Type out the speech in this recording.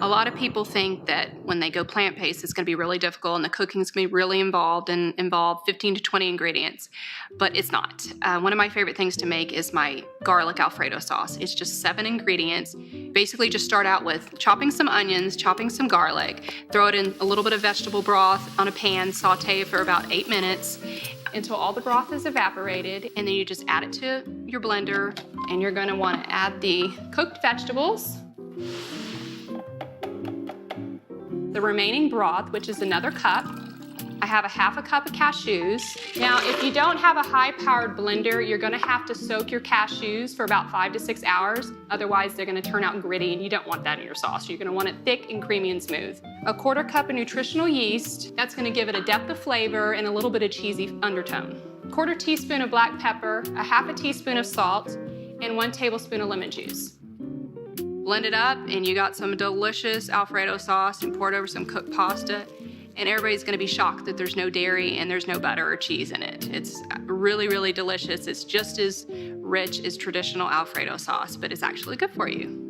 A lot of people think that when they go plant-based, it's going to be really difficult and the cooking's going to be really involved and involve 15 to 20 ingredients, but it's not. One of my favorite things to make is my garlic Alfredo sauce. It's just 7 ingredients. Basically just start out with chopping some onions, chopping some garlic, throw it in a little bit of vegetable broth on a pan, saute it for about 8 minutes until all the broth is evaporated, and then you just add it to your blender, and you're going to want to add the cooked vegetables, the remaining broth, which is another cup. I have a half a cup of cashews. Now, if you don't have a high-powered blender, you're gonna have to soak your cashews for about 5 to 6 hours. Otherwise, they're gonna turn out gritty, and you don't want that in your sauce. You're gonna want it thick and creamy and smooth. A 1/4 cup of nutritional yeast. That's gonna give it a depth of flavor and a little bit of cheesy undertone. 1/4 teaspoon of black pepper, a half a teaspoon of salt, and 1 tablespoon of lemon juice. Blend it up, and you got some delicious Alfredo sauce, and pour it over some cooked pasta. And everybody's gonna be shocked that there's no dairy and there's no butter or cheese in it. It's really, really delicious. It's just as rich as traditional Alfredo sauce, but it's actually good for you.